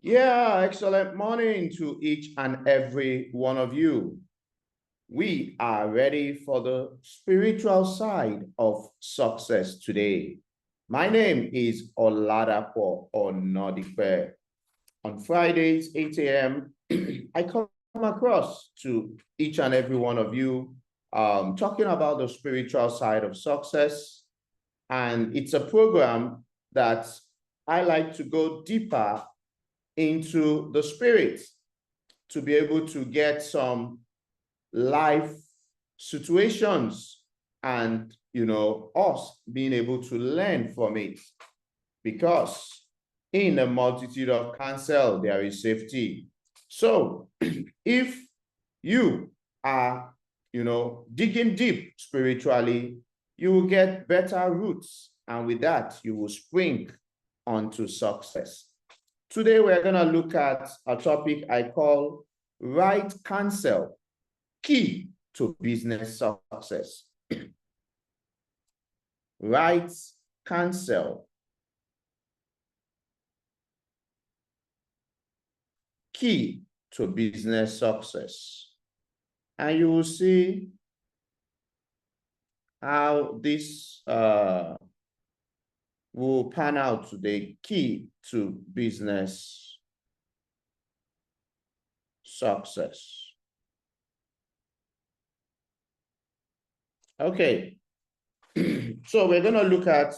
Yeah, excellent morning to each and every one of you. We are ready for the spiritual side of success today. My name is Oladapo Onadipe. On Fridays, 8 a.m., I come across to each and every one of you talking about the spiritual side of success. And it's a program that I like to go deeper into the spirit to be able to get some life situations and us being able to learn from it, because in a multitude of counsel there is safety. So if you are digging deep spiritually, you will get better roots, and with that you will spring onto success. Today, we're going to look at a topic I call right counsel, key to business success. Right counsel, key to business success. And you will see how this will pan out today. Key to business success. Okay, so we're going to look at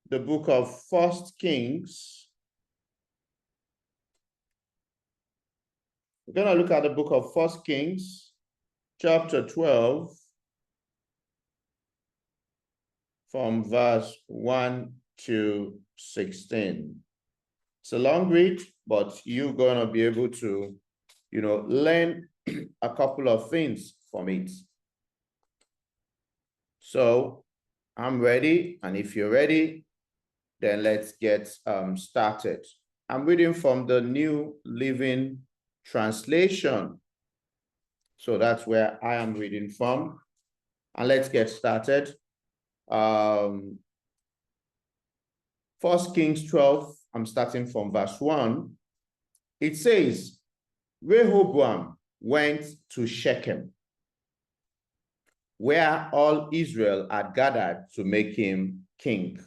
the book of 1 Kings. We're going to look at the book of 1 Kings, chapter 12, from verse 1 to 16. It's a long read, but you're going to be able to, learn a couple of things from it. So I'm ready, and if you're ready, then let's get started. I'm reading from the New Living Translation. So that's where I am reading from. And let's get started. 1 Kings 12, I'm starting from verse 1. It says, Rehoboam went to Shechem, where all Israel had gathered to make him king.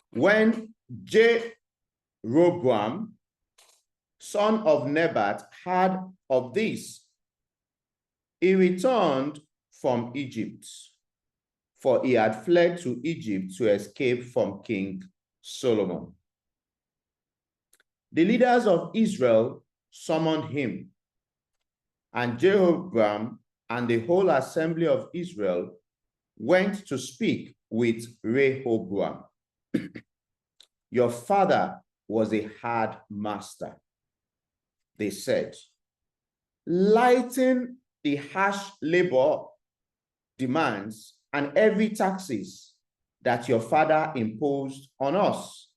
When Jeroboam, son of Nebat, heard of this, he returned from Egypt, for he had fled to Egypt to escape from King Solomon. The leaders of Israel summoned him, and Jeroboam and the whole assembly of Israel went to speak with Rehoboam. Your father was a hard master, they said. Lighten the harsh labor demands and heavy taxes that your father imposed on us.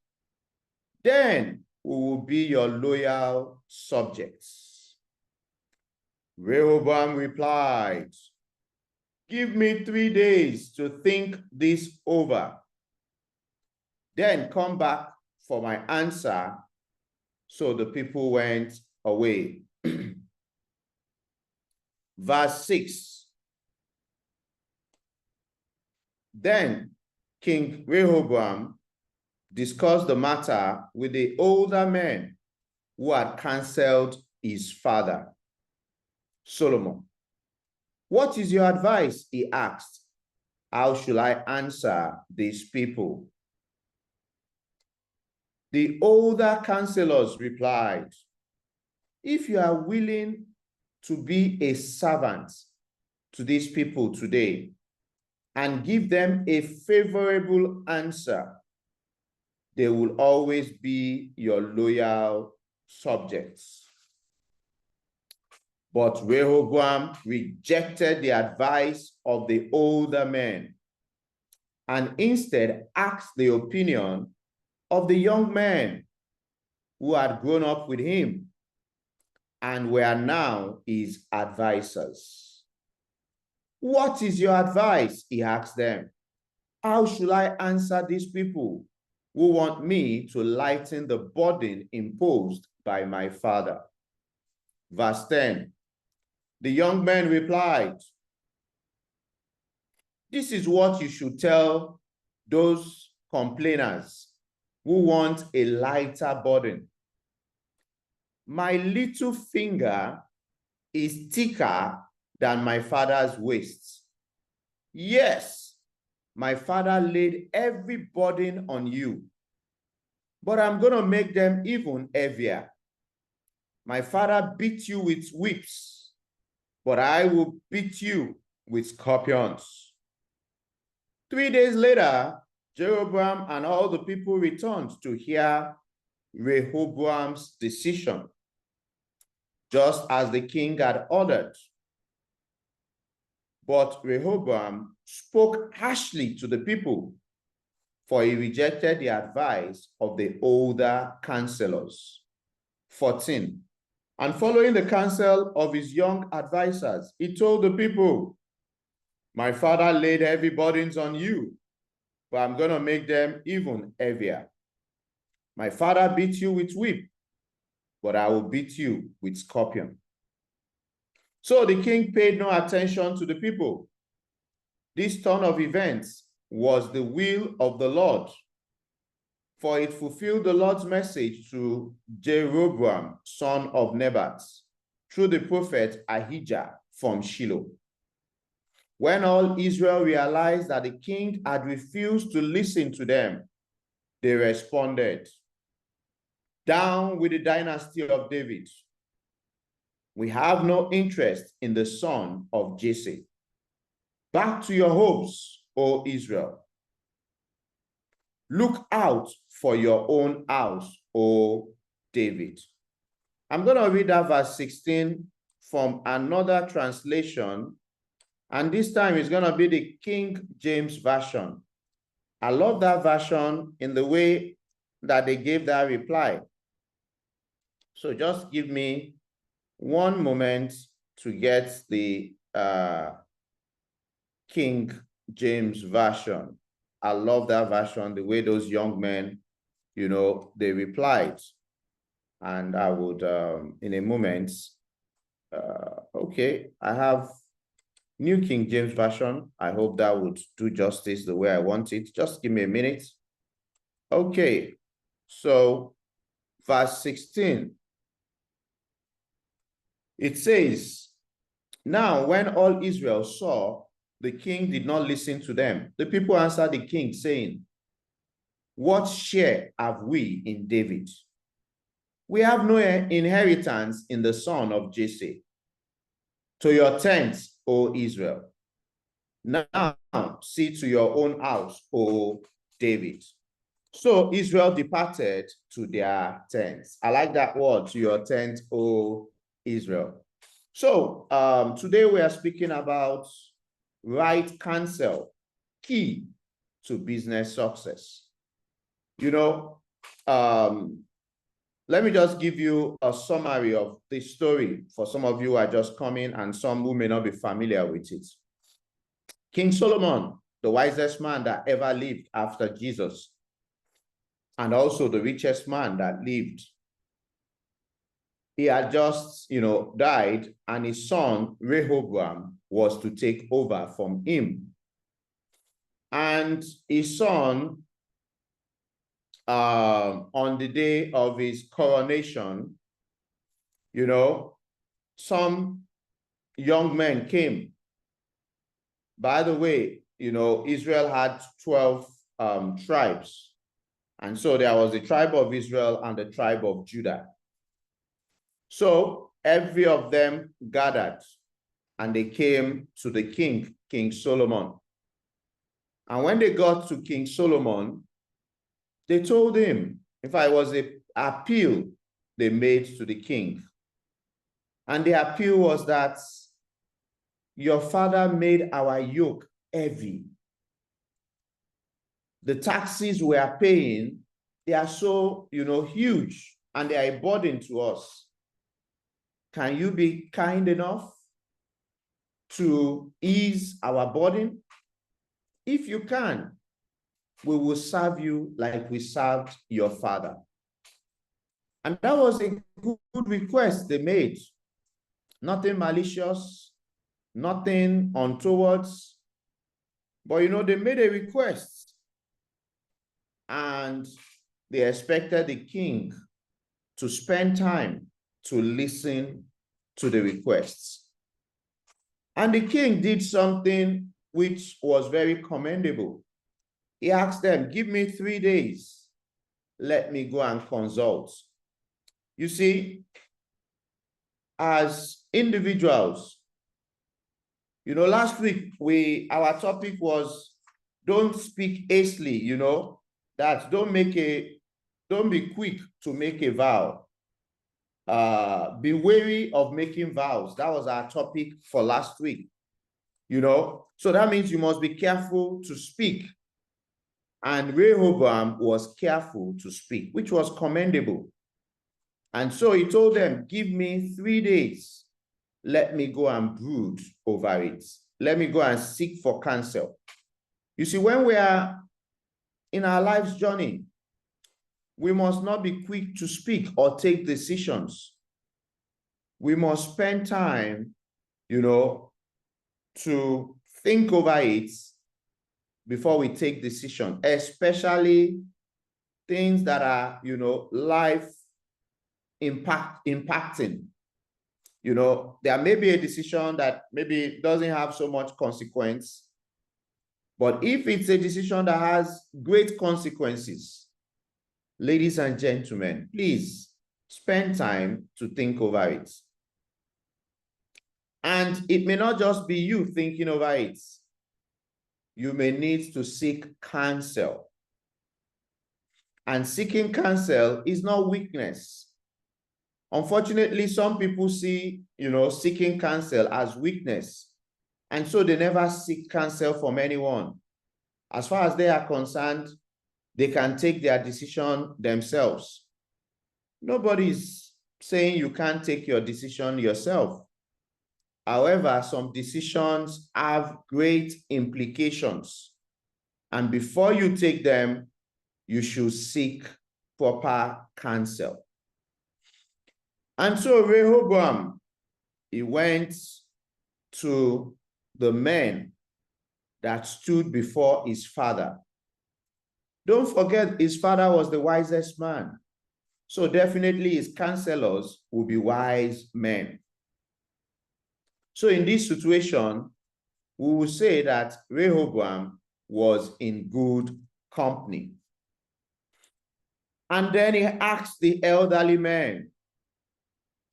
Then we will be your loyal subjects. Rehoboam replied, give me 3 days to think this over. Then come back for my answer. So the people went away. Verse 6. Then King Rehoboam discussed the matter with the older men who had counseled his father, Solomon. What is your advice? He asked. How should I answer these people? The older counselors replied, if you are willing to be a servant to these people today and give them a favorable answer, they will always be your loyal subjects. But Rehoboam rejected the advice of the older men and instead asked the opinion of the young men who had grown up with him and were now his advisors. What is your advice? He asked them. how should I answer these people who want me to lighten the burden imposed by my father? Verse 10, the young man replied, this is what you should tell those complainers who want a lighter burden. My little finger is thicker than my father's waist. Yes, my father laid every burden on you, but I'm going to make them even heavier. My father beat you with whips, but I will beat you with scorpions. 3 days later, Jeroboam and all the people returned to hear Rehoboam's decision, just as the king had ordered. But Rehoboam spoke harshly to the people, for he rejected the advice of the older counselors. 14. And following the counsel of his young advisors, he told the people, my father laid heavy burdens on you, but I'm going to make them even heavier. My father beat you with whip, but I will beat you with scorpion. So the king paid no attention to the people. This turn of events was the will of the Lord, for it fulfilled the Lord's message to Jeroboam, son of Nebat, through the prophet Ahijah from Shiloh. When all Israel realized that the king had refused to listen to them, they responded, down with the dynasty of David. We have no interest in the son of Jesse. Back to your hopes, O Israel. Look out for your own house, O David. I'm going to read that verse 16 from another translation, and this time it's going to be the King James Version. I love that version in the way that they gave that reply. So just give me one moment to get the King James Version. I love that version, the way those young men, you know, they replied. And I would, in a moment, okay, I have New King James Version. I hope that would do justice the way I want it. Just give me a minute. Okay, so verse 16. It says, now when all Israel saw the king did not listen to them, the people answered the king, saying, what share have we in David? We have no inheritance in the son of Jesse. To your tents, O Israel. Now see to your own house, O David. So Israel departed to their tents. I like that word, to your tent, O Israel. So today we are speaking about right counsel, key to business success. You know, let me just give you a summary of this story for some of you who are just coming and some who may not be familiar with it. King Solomon, the wisest man that ever lived after Jesus, and also the richest man that lived, he had just, you know, died, and his son Rehoboam was to take over from him. And his son, on the day of his coronation, you know, some young men came. By the way, you know, Israel had 12 tribes. And so there was the tribe of Israel and the tribe of Judah. So every of them gathered and they came to the king, King Solomon. And when they got to King Solomon, they told him, in fact, it was an appeal they made to the king. And the appeal was that your father made our yoke heavy. The taxes we are paying, they are so, you know, huge, and they are a burden to us. Can you be kind enough to ease our burden? If you can, we will serve you like we served your father. And that was a good request they made. Nothing malicious, nothing untoward. But they made a request. And they expected the king to spend time to listen to the requests. And the king did something which was very commendable. He asked them, give me 3 days. Let me go and consult. You see, as individuals, last week our topic was don't speak hastily, that don't be quick to make a vow. Be wary of making vows. That was our topic for last week. So that means you must be careful to speak. And Rehoboam was careful to speak, which was commendable. And so he told them, give me 3 days. Let me go and brood over it. Let me go and seek for counsel. You see, when we are in our life's journey, we must not be quick to speak or take decisions. We must spend time, to think over it before we take decision, especially things that are, life impacting. There may be a decision that maybe doesn't have so much consequence, but if it's a decision that has great consequences, ladies and gentlemen, please spend time to think over it. And it may not just be you thinking over it. You may need to seek counsel. And seeking counsel is not weakness. Unfortunately, some people see, seeking counsel as weakness. And so they never seek counsel from anyone. As far as they are concerned, they can take their decision themselves. Nobody's saying you can't take your decision yourself. However, some decisions have great implications. And before you take them, you should seek proper counsel. And so Rehoboam, he went to the men that stood before his father. Don't forget, his father was the wisest man. So definitely his counselors will be wise men. So in this situation, we will say that Rehoboam was in good company. And then he asked the elderly men,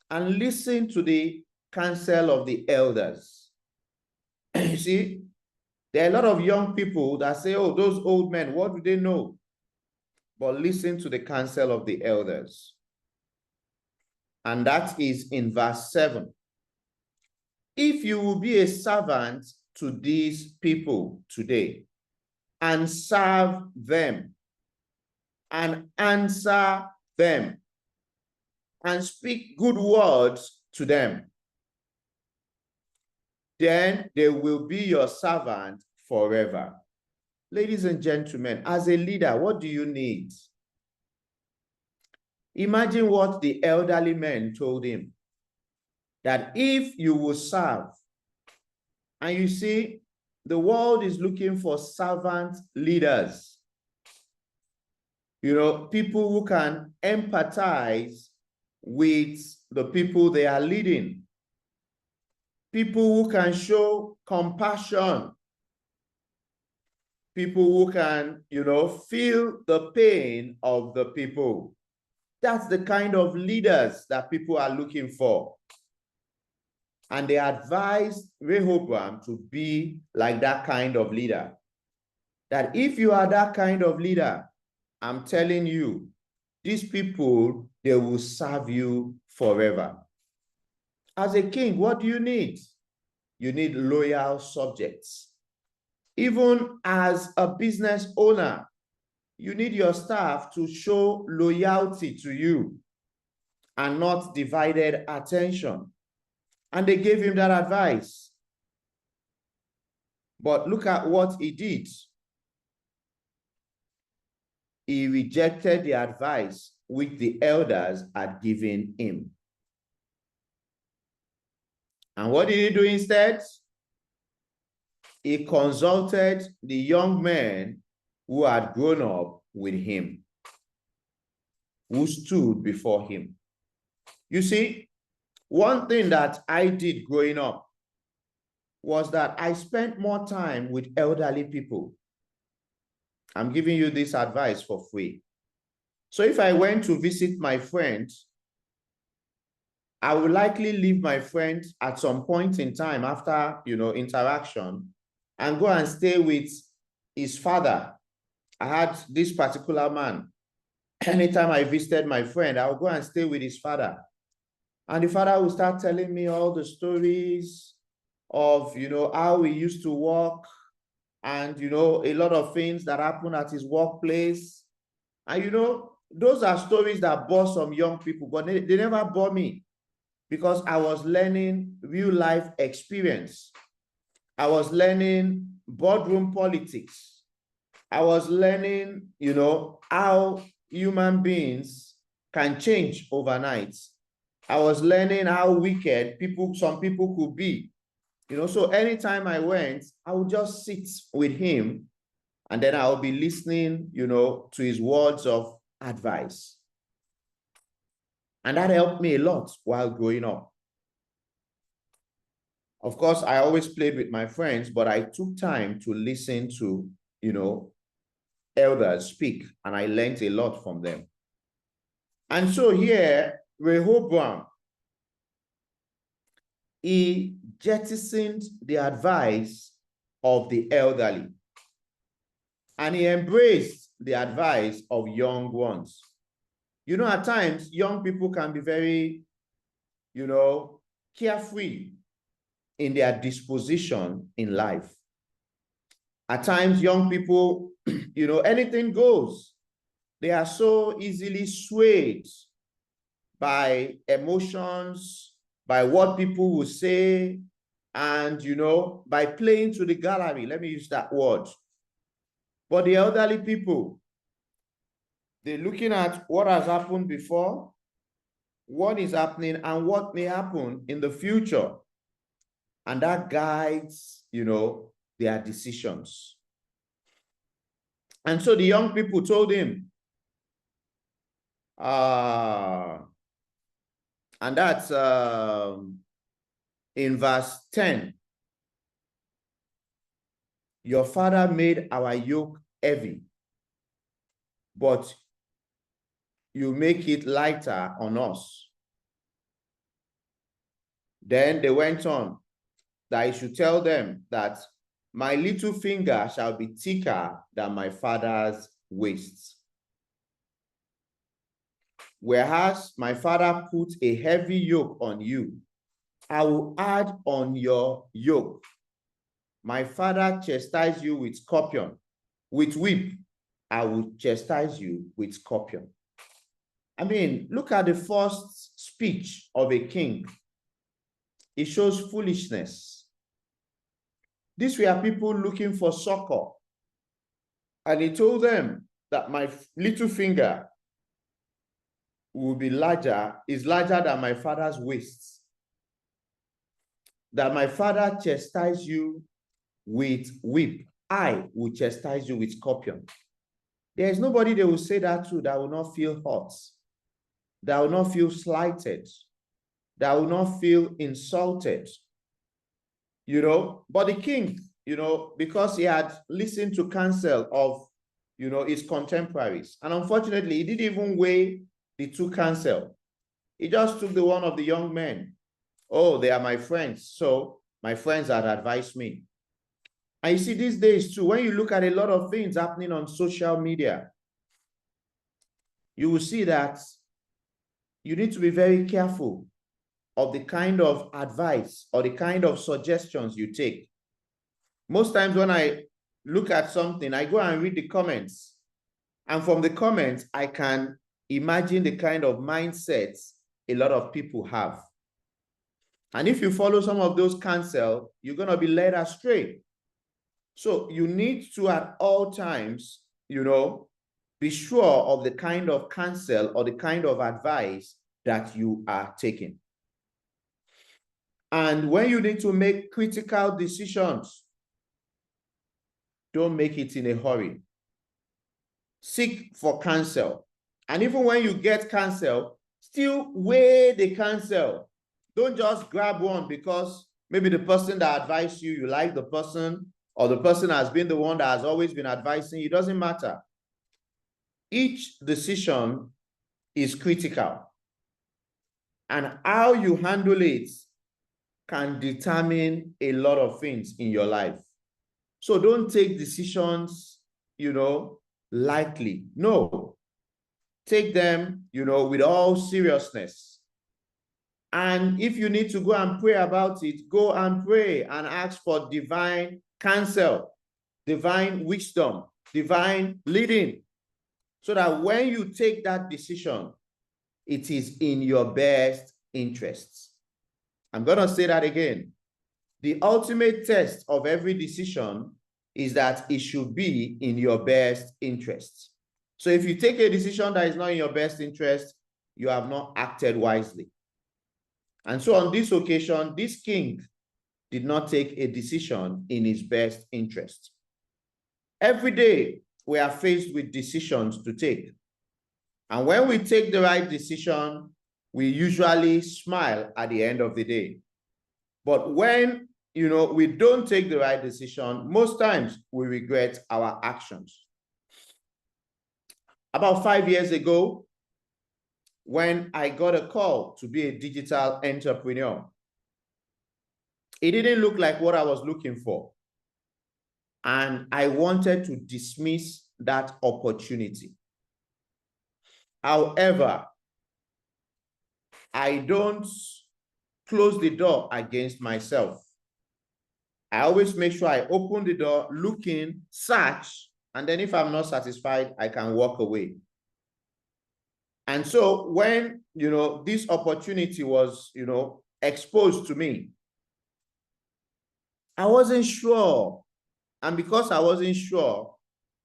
and listen to the counsel of the elders. You see, there are a lot of young people that say, oh, those old men, what do they know? But listen to the counsel of the elders. And that is in verse 7. If you will be a servant to these people today and serve them and answer them and speak good words to them, then they will be your servant forever. Ladies and gentlemen, as a leader, what do you need? Imagine what the elderly men told him, that if you will serve, and you see, the world is looking for servant leaders. People who can empathize with the people they are leading. People who can show compassion. People who can, feel the pain of the people. That's the kind of leaders that people are looking for. And they advised Rehoboam to be like that kind of leader. That if you are that kind of leader, I'm telling you, these people, they will serve you forever. As a king, what do you need? You need loyal subjects. Even as a business owner, you need your staff to show loyalty to you and not divided attention. And they gave him that advice. But look at what he did. he rejected the advice which the elders had given him. And what did he do instead? He consulted the young men who had grown up with him, who stood before him. You see, one thing that I did growing up was that I spent more time with elderly people. I'm giving you this advice for free. So if I went to visit my friend, I would likely leave my friend at some point in time after, interaction, and go and stay with his father. I had this particular man. Anytime I visited my friend, I would go and stay with his father. And the father would start telling me all the stories of, how he used to work and, a lot of things that happened at his workplace. And, those are stories that bore some young people, but they never bore me because I was learning real life experience. I was learning boardroom politics. I was learning, how human beings can change overnight. I was learning how wicked some people could be. So anytime I went, I would just sit with him and then I'll be listening, to his words of advice. And that helped me a lot while growing up. Of course, I always played with my friends, but I took time to listen to, elders speak, and I learned a lot from them. And so here, Rehoboam, he jettisoned the advice of the elderly, and he embraced the advice of young ones. At times, young people can be very, carefree in their disposition in life. At times, young people, anything goes. They are so easily swayed by emotions, by what people will say, and, by playing to the gallery. Let me use that word. But the elderly people, they're looking at what has happened before, what is happening, and what may happen in the future. And that guides, their decisions. And so the young people told him, and that's in verse 10, your father made our yoke heavy, but you make it lighter on us. Then they went on that I should tell them that my little finger shall be thicker than my father's waist. Whereas my father put a heavy yoke on you, I will add on your yoke. My father chastised you with scorpion, with whip. I will chastise you with scorpion. I mean, look at the first speech of a king. It shows foolishness. These were people looking for succor. And he told them that my little finger will be is larger than my father's waist. That my father chastise you with whip. I will chastise you with scorpion. There is nobody they will say that to that will not feel hurt, that will not feel slighted, that will not feel insulted. But the king, because he had listened to counsel of, his contemporaries, and unfortunately, he didn't even weigh the two counsel. He just took the one of the young men. Oh, they are my friends, so my friends had advised me. And you see, these days too, when you look at a lot of things happening on social media, you will see that you need to be very careful of the kind of advice or the kind of suggestions you take. Most times when I look at something, I go and read the comments. And from the comments, I can imagine the kind of mindsets a lot of people have. And if you follow some of those counsel, you're going to be led astray. So you need to, at all times, Be sure of the kind of counsel or the kind of advice that you are taking. And when you need to make critical decisions, don't make it in a hurry. Seek for counsel. And even when you get counsel, still weigh the counsel. Don't just grab one because maybe the person that advised you, you like the person, or the person has been the one that has always been advising you. It doesn't matter. Each decision is critical. And how you handle it can determine a lot of things in your life. So don't take decisions, lightly. No. Take them, with all seriousness. And if you need to go and pray about it, go and pray and ask for divine counsel, divine wisdom, divine leading, so that when you take that decision, it is in your best interests. I'm going to say that again. The ultimate test of every decision is that it should be in your best interests. So if you take a decision that is not in your best interest, you have not acted wisely. And so on this occasion, this king did not take a decision in his best interest. Every day, we are faced with decisions to take. And when we take the right decision, we usually smile at the end of the day. But when, we don't take the right decision, most times we regret our actions. About 5 years ago, when I got a call to be a digital entrepreneur, it didn't look like what I was looking for. And I wanted to dismiss that opportunity. However, I don't close the door against myself. I always make sure I open the door, look in, search, and then if I'm not satisfied, I can walk away. And so when, this opportunity was, exposed to me, I wasn't sure. And because I wasn't sure,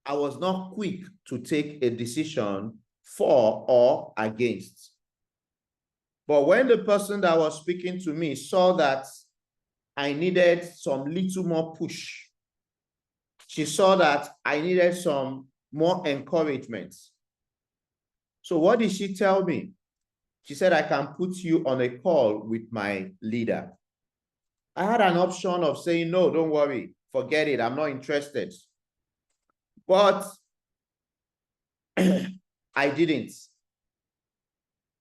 I was not quick to take a decision for or against. But when the person that was speaking to me saw that I needed some little more push, she saw that I needed some more encouragement. So what did she tell me? She said, I can put you on a call with my leader. I had an option of saying, no, don't worry, forget it, I'm not interested. But I didn't,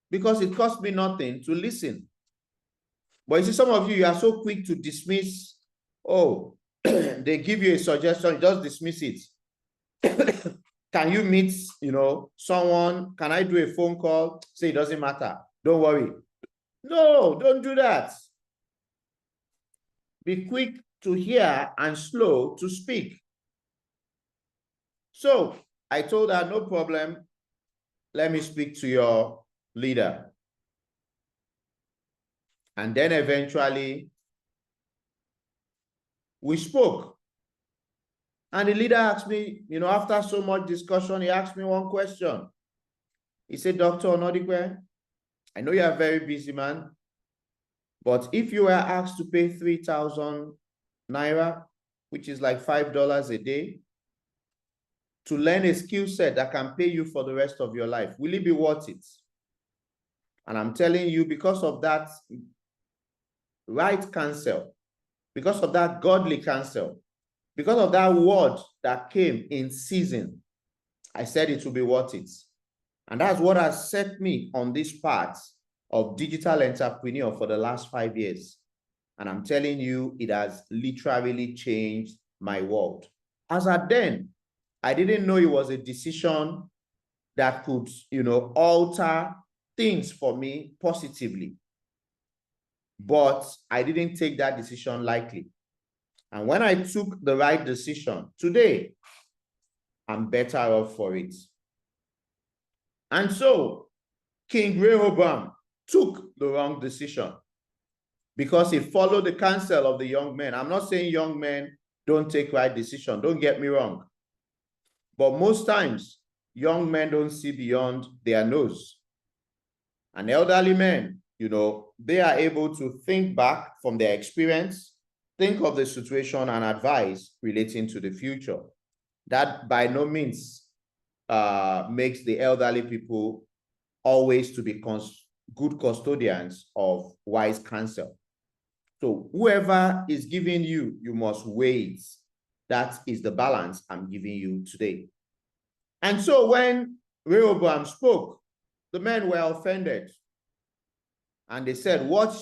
because it cost me nothing to listen. But you see, some of you are so quick to dismiss. Oh, they give you a suggestion, just dismiss it. Can you meet, someone? Can I do a phone call? Say it doesn't matter. Don't worry. No, don't do that. Be quick to hear and slow to speak. So I told her, no problem. Let me speak to your leader. And then eventually we spoke. And the leader asked me, after so much discussion, he asked me one question. He said, Dr. Onadipe, I know you are a very busy man, but if you were asked to pay 3,000 Naira, which is like $5 a day, to learn a skill set that can pay you for the rest of your life, will it be worth it? And I'm telling you, because of that right counsel, because of that godly counsel, because of that word that came in season, I said it will be worth it. And that's what has set me on this path of digital entrepreneur for the last 5 years. And I'm telling you, it has literally changed my world. As at then, I didn't know it was a decision that could, alter things for me positively. But I didn't take that decision lightly. And when I took the right decision, today, I'm better off for it. And so, King Rehoboam took the wrong decision because he followed the counsel of the young men. I'm not saying young men don't take right decision. Don't get me wrong. But most times, young men don't see beyond their nose. And elderly men, they are able to think back from their experience, think of the situation and advise relating to the future. That by no means makes the elderly people always to be good custodians of wise counsel. So whoever is giving you, you must weigh it. That is the balance I'm giving you today. And so when Rehoboam spoke, the men were offended. And they said, what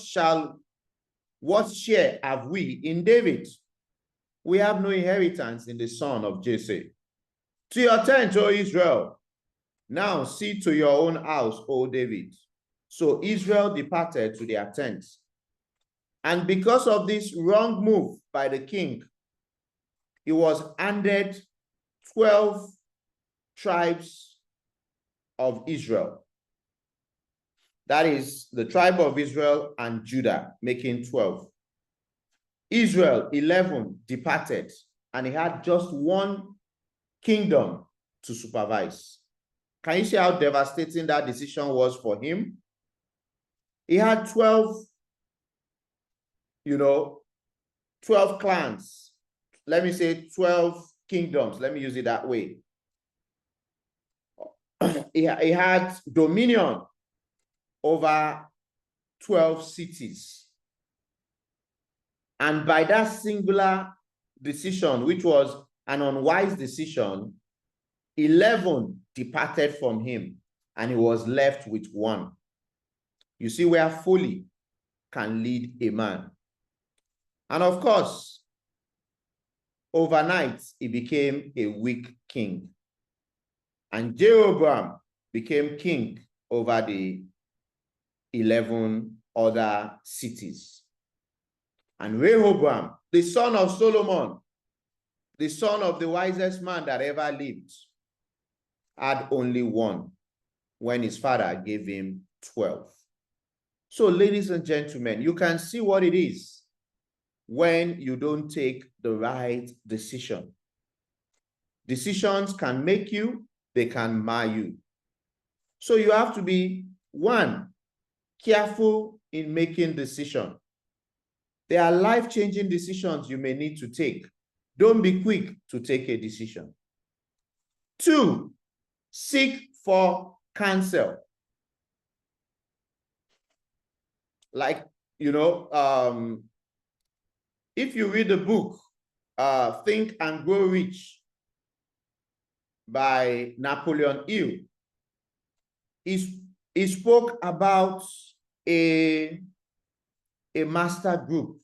share have we in David? We have no inheritance in the son of Jesse. To your tent, O Israel. Now see to your own house, O David. So Israel departed to their tents. And because of this wrong move by the king, he was handed 12 tribes of Israel. That is the tribe of Israel and Judah, making 12. Israel, 11, departed, and he had just one kingdom to supervise. Can you see how devastating that decision was for him? He had 12 clans. Let me say 12 kingdoms. Let me use it that way. He had dominion over 12 cities. And by that singular decision, which was an unwise decision, 11 departed from him, and he was left with one. You see where folly can lead a man. And of course, overnight, he became a weak king. And Jeroboam became king over the 11 other cities. And Rehoboam, the son of Solomon, the son of the wisest man that ever lived, had only one when his father gave him 12. So, ladies and gentlemen, you can see what it is when you don't take the right decision. Decisions can make you, they can mar you. So you have to be, one, careful in making decisions. There are life-changing decisions you may need to take. Don't be quick to take a decision. Two, seek for counsel. Like, if you read the book, Think and Grow Rich by Napoleon Hill, he spoke about a master group,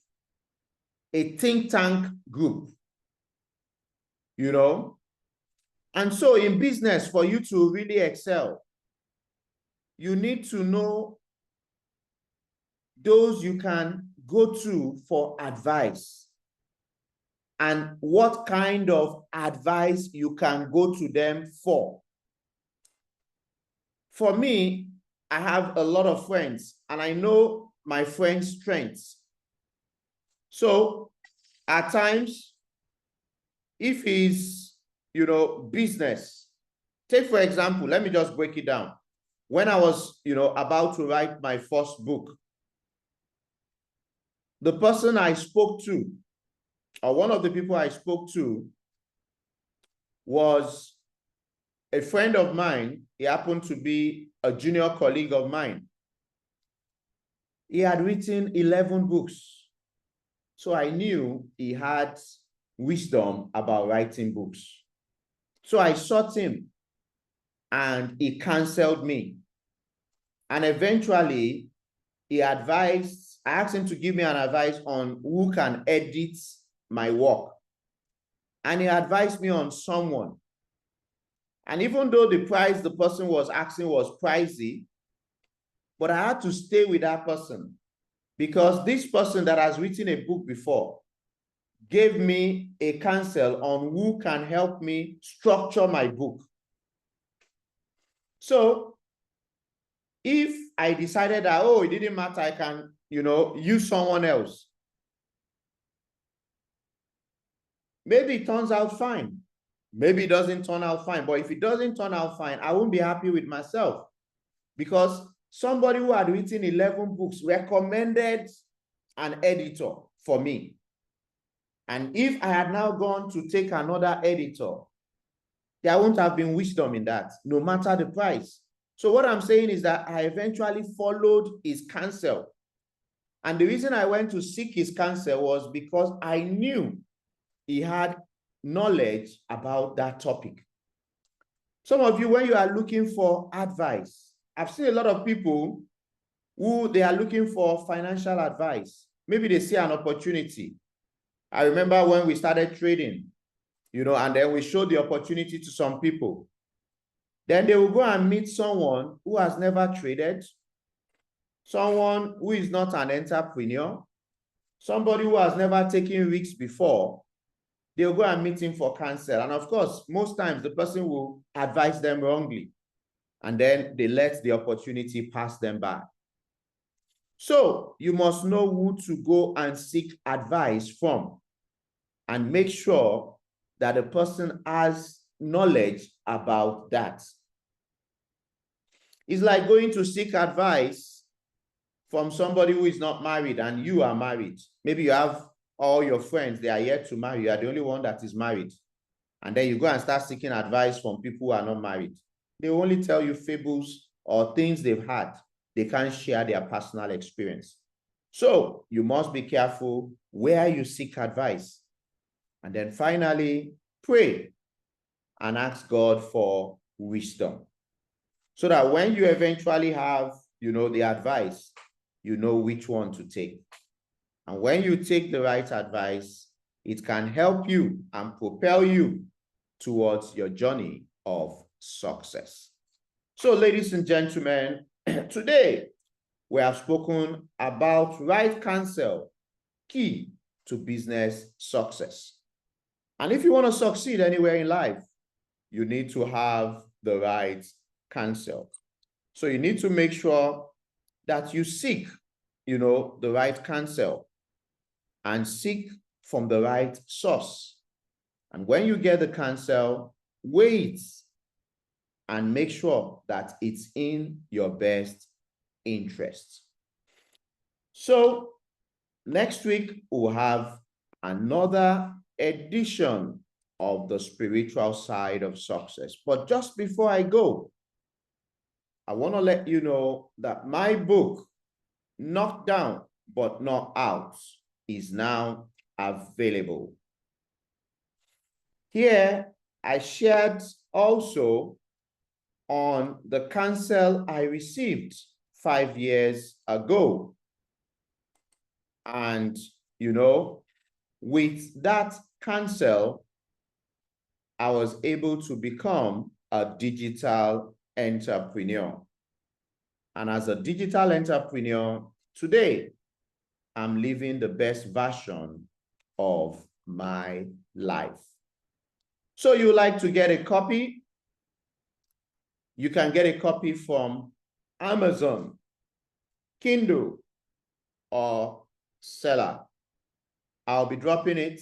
a think tank group, And so in business, for you to really excel, you need to know those you can go to for advice and what kind of advice you can go to them for. For me, I have a lot of friends and I know my friends' strengths. So at times, if it's, business, take for example, let me just break it down. When I was, about to write my first book, the person I spoke to, or one of the people I spoke to, was a friend of mine. He happened to be a junior colleague of mine. He had written 11 books. So I knew he had wisdom about writing books. So I sought him and he counseled me. And eventually he advised, I asked him to give me an advice on who can edit my work. And he advised me on someone. And even though the price the person was asking was pricey, but I had to stay with that person because this person that has written a book before gave me a counsel on who can help me structure my book. So if I decided that, oh, it didn't matter, I can, use someone else, maybe it turns out fine. Maybe it doesn't turn out fine, but if it doesn't turn out fine, I won't be happy with myself, because somebody who had written 11 books recommended an editor for me. And if I had now gone to take another editor, there won't have been wisdom in that, no matter the price. So what I'm saying is that I eventually followed his counsel. And the reason I went to seek his counsel was because I knew he had knowledge about that topic. Some of you, when you are looking for advice, I've seen a lot of people who they are looking for financial advice. Maybe they see an opportunity. I remember when we started trading, and then we showed the opportunity to some people. Then they will go and meet someone who has never traded, someone who is not an entrepreneur, somebody who has never taken risks before. They'll go and meet him for counsel. And of course, most times the person will advise them wrongly. And then they let the opportunity pass them by. So you must know who to go and seek advice from, and make sure that the person has knowledge about that. It's like going to seek advice from somebody who is not married and you are married. Maybe you have all your friends, they are yet to marry. You are the only one that is married. And then you go and start seeking advice from people who are not married. They will only tell you fables or things they've had. They can't share their personal experience. So you must be careful where you seek advice. And then finally, pray and ask God for wisdom, so that when you eventually have, the advice, you know which one to take. And when you take the right advice, it can help you and propel you towards your journey of success. So, ladies and gentlemen, today we have spoken about right counsel, key to business success. And if you want to succeed anywhere in life, you need to have the right counsel. So you need to make sure that you seek, the right counsel, and seek from the right source. And when you get the counsel, wait and make sure that it's in your best interest. So next week, we'll have another edition of the spiritual side of success. But just before I go, I want to let you know that my book, Knocked Down But Not Out, is now available. Here, I shared also on the counsel I received 5 years ago. And, with that counsel, I was able to become a digital entrepreneur. And as a digital entrepreneur, today, I'm living the best version of my life. So you like to get a copy? You can get a copy from Amazon, Kindle, or Seller. I'll be dropping it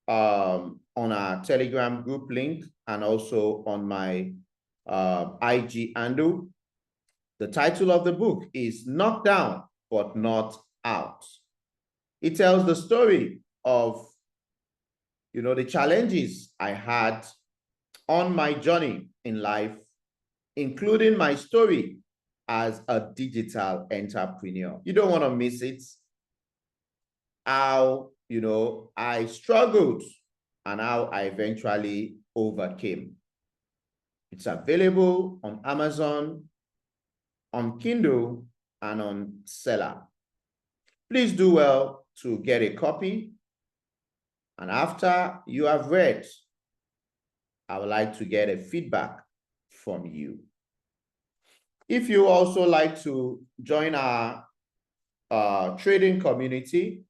on our Telegram group link and also on my IG handle. The title of the book is Knocked Down But Not Out. It tells the story of, the challenges I had on my journey in life, including my story as a digital entrepreneur. You don't want to miss it. How, I struggled and how I eventually overcame. It's available on Amazon, on Kindle, and on Seller. Please do well to get a copy. And after you have read, I would like to get a feedback from you. If you also like to join our trading community,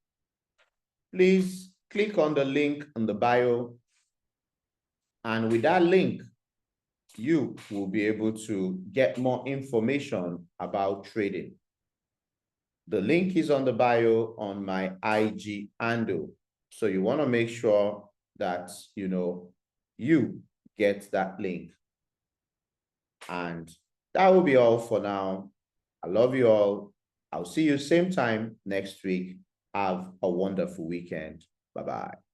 please click on the link in the bio. And with that link, you will be able to get more information about trading. The link is on the bio on my IG handle. So you want to make sure that, you get that link. And that will be all for now. I love you all. I'll see you same time next week. Have a wonderful weekend. Bye-bye.